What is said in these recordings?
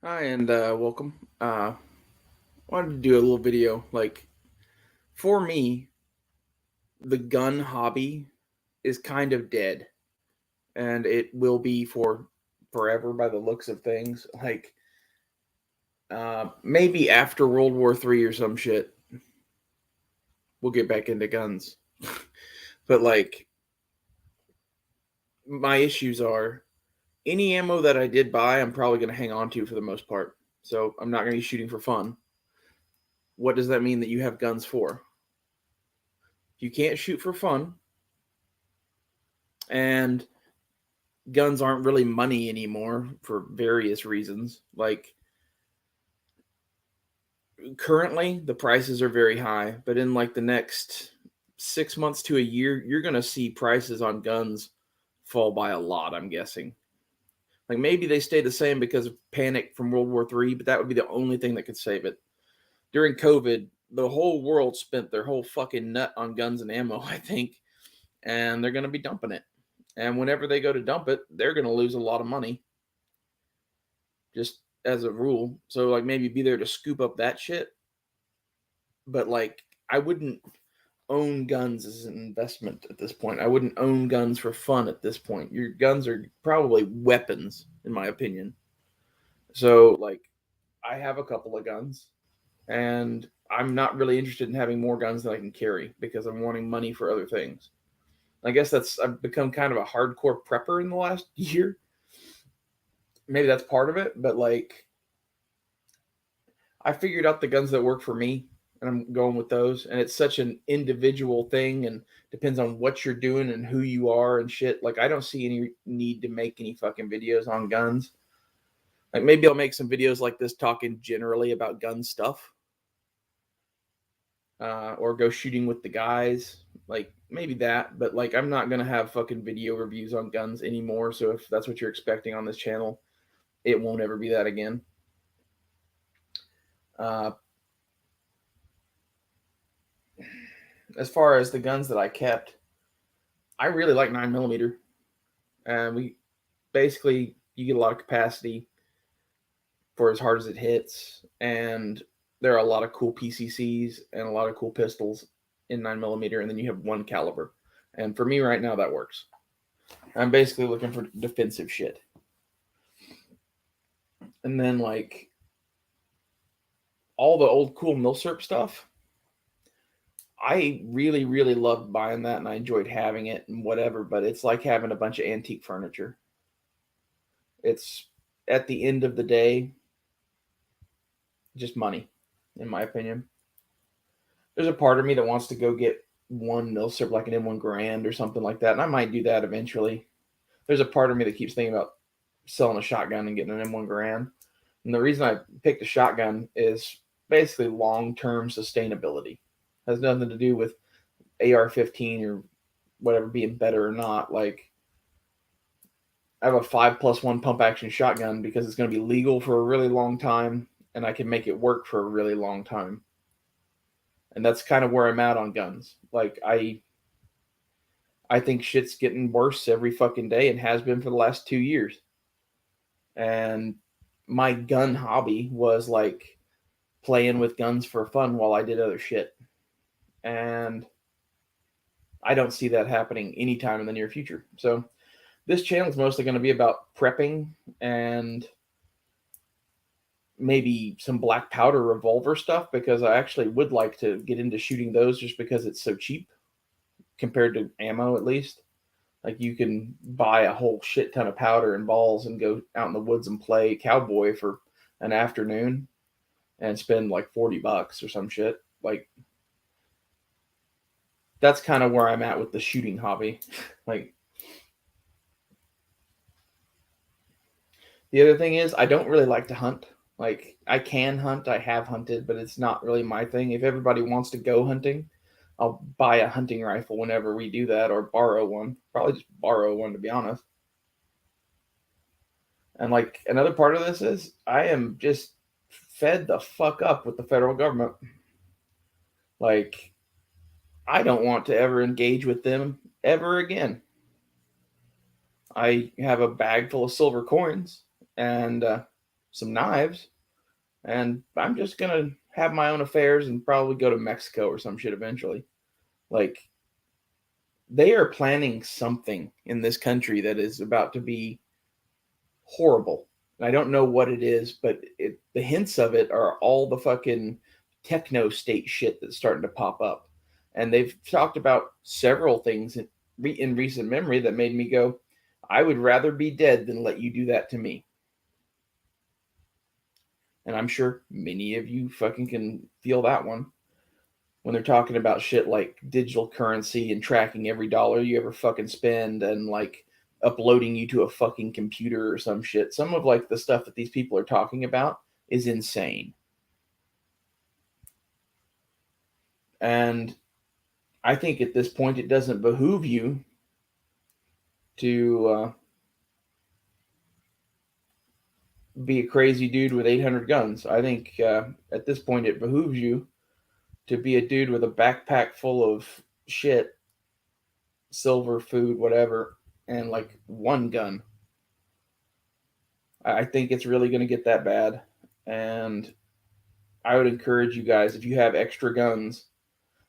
Hi and welcome. Wanted to do a little video. For me, the gun hobby is kind of dead, and it will be for forever by the looks of things. Maybe after World War III or some shit, we'll get back into guns. But my issues are any ammo that I did buy, I'm probably going to hang on to for the most part. So I'm not going to be shooting for fun. What does that mean that you have guns for? You can't shoot for fun, and guns aren't really money anymore for various reasons. Like currently, the prices are very high, but in like the next 6 months to a year, you're going to see prices on guns fall by a lot, I'm guessing. Like maybe they stay the same because of panic from World War III, but that would be the only thing that could save it. During COVID, the whole world spent their whole fucking nut on guns and ammo, I think, and they're going to be dumping it. And whenever they go to dump it, they're going to lose a lot of money just as a rule. So like maybe be there to scoop up that shit. But I wouldn't own guns as an investment at this point. I wouldn't own guns for fun at this point. Your guns are probably weapons, in my opinion. So I have a couple of guns, and I'm not really interested in having more guns than I can carry because I'm wanting money for other things. I guess I've become kind of a hardcore prepper in the last year. Maybe that's part of it, but I figured out the guns that work for me, and I'm going with those. And it's such an individual thing, and depends on what you're doing and who you are and shit. Like I don't see any need to make any fucking videos on guns. Like maybe I'll make some videos like this talking generally about gun stuff, or go shooting with the guys. Like maybe that, but I'm not gonna have fucking video reviews on guns anymore. So if that's what you're expecting on this channel, it won't ever be that again. Uh, as far as the guns that I kept, I really like 9mm, and we basically you get a lot of capacity for as hard as it hits, and there are a lot of cool PCCs and a lot of cool pistols in 9mm, and then you have one caliber. And for me right now, that works. I'm basically looking for defensive shit, and then all the old cool milsurp stuff. I really, really loved buying that, and I enjoyed having it and whatever. But it's like having a bunch of antique furniture. It's at the end of the day just money, in my opinion. There's a part of me that wants to go get one milsurp, like an M1 Grand or something like that, and I might do that eventually. There's a part of me that keeps thinking about selling a shotgun and getting an M1 Grand. And the reason I picked a shotgun is basically long-term sustainability. It has nothing to do with AR-15 or whatever being better or not. Like I have a 5+1 pump action shotgun because it's going to be legal for a really long time, and I can make it work for a really long time. And that's kind of where I'm at on guns. I think shit's getting worse every fucking day and has been for the last 2 years. And my gun hobby was like playing with guns for fun while I did other shit. And I don't see that happening anytime in the near future. So this channel is mostly going to be about prepping and maybe some black powder revolver stuff, because I actually would like to get into shooting those just because it's so cheap compared to ammo, at least. Like you can buy a whole shit ton of powder and balls and go out in the woods and play cowboy for an afternoon and spend like $40 or some shit. Like that's kind of where I'm at with the shooting hobby. Like the other thing is I don't really like to hunt. Like I can hunt, I have hunted, but it's not really my thing. If everybody wants to go hunting, I'll buy a hunting rifle whenever we do that, or borrow one. Probably just borrow one, to be honest. And like another part of this is I am just fed the fuck up with the federal government. Like I don't want to ever engage with them ever again. I have a bag full of silver coins, and some knives, and I'm just gonna have my own affairs and probably go to Mexico or some shit eventually. Like, they are planning something in this country that is about to be horrible. I don't know what it is, but the hints of it are all the fucking techno state shit that's starting to pop up. And they've talked about several things in recent memory that made me go, I would rather be dead than let you do that to me. And I'm sure many of you fucking can feel that one when they're talking about shit like digital currency and tracking every dollar you ever fucking spend and like uploading you to a fucking computer or some shit. Some of like the stuff that these people are talking about is insane. And I think at this point it doesn't behoove you to be a crazy dude with 800 guns. I think at this point it behooves you to be a dude with a backpack full of shit, silver, food, whatever, and like one gun. I think it's really going to get that bad. And I would encourage you guys, if you have extra guns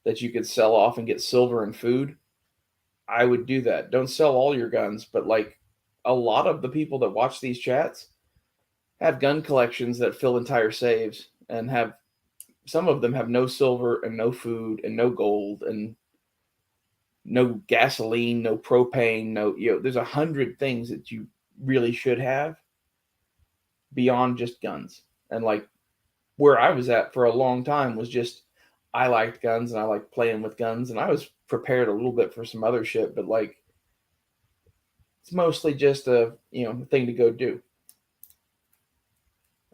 that you could sell off and get silver and food, I would do that. Don't sell all your guns, but like a lot of the people that watch these chats have gun collections that fill entire saves and have some of them have no silver and no food and no gold and no gasoline, no propane, no, there's 100 things that you really should have beyond just guns. And like where I was at for a long time was just I liked guns and I liked playing with guns and I was prepared a little bit for some other shit, but like it's mostly just a thing to go do.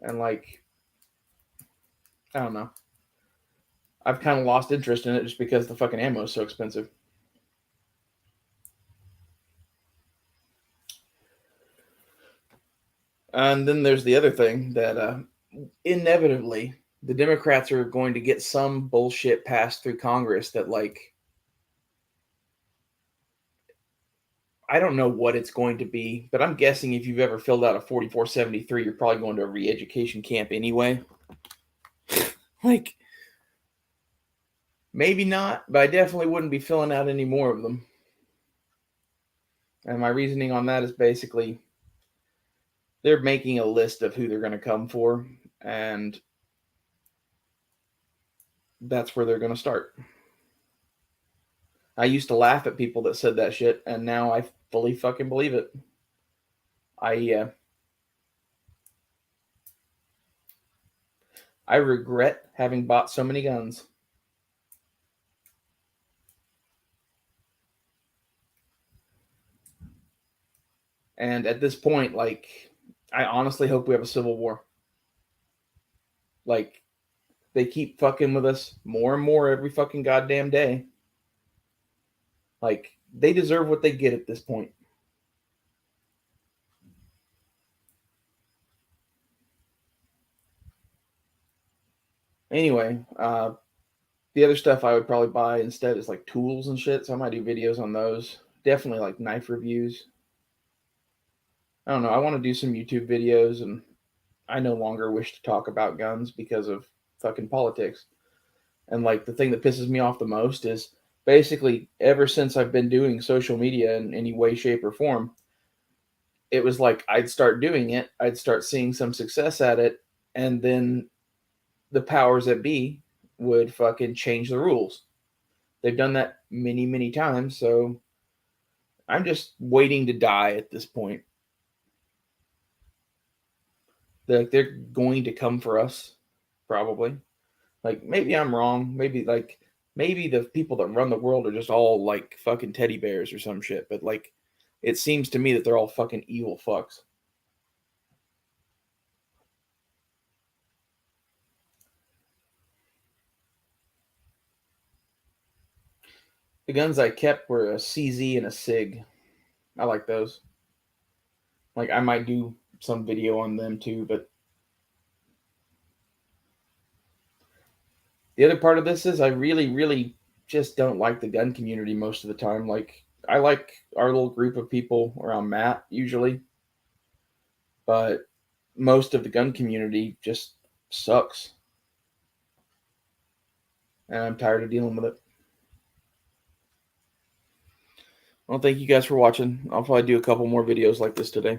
And like I don't know. I've kind of lost interest in it just because the fucking ammo is so expensive. And then there's the other thing that inevitably the Democrats are going to get some bullshit passed through Congress that like I don't know what it's going to be, but I'm guessing if you've ever filled out a 4473, you're probably going to a re-education camp anyway. Like, maybe not, but I definitely wouldn't be filling out any more of them. And my reasoning on that is basically they're making a list of who they're going to come for, and that's where they're going to start. I used to laugh at people that said that shit, and now I fully fucking believe it. I regret having bought so many guns. And at this point, like, I honestly hope we have a civil war. Like, they keep fucking with us more and more every fucking goddamn day. Like, they deserve what they get at this point. Anyway, the other stuff I would probably buy instead is like tools and shit. So I might do videos on those. Definitely like knife reviews. I don't know. I want to do some YouTube videos, and I no longer wish to talk about guns because of fucking politics. And like the thing that pisses me off the most is basically ever since I've been doing social media in any way, shape, or form, it was like I'd start doing it, I'd start seeing some success at it, and then the powers that be would fucking change the rules. They've done that many, many times, so I'm just waiting to die at this point. They're going to come for us, probably. Like maybe I'm wrong. Maybe the people that run the world are just all like fucking teddy bears or some shit. But like, it seems to me that they're all fucking evil fucks. The guns I kept were a CZ and a SIG. I like those. Like I might do some video on them too, but the other part of this is I really, really just don't like the gun community most of the time. Like I like our little group of people around Matt usually, but most of the gun community just sucks. And I'm tired of dealing with it. Well, thank you guys for watching. I'll probably do a couple more videos like this today.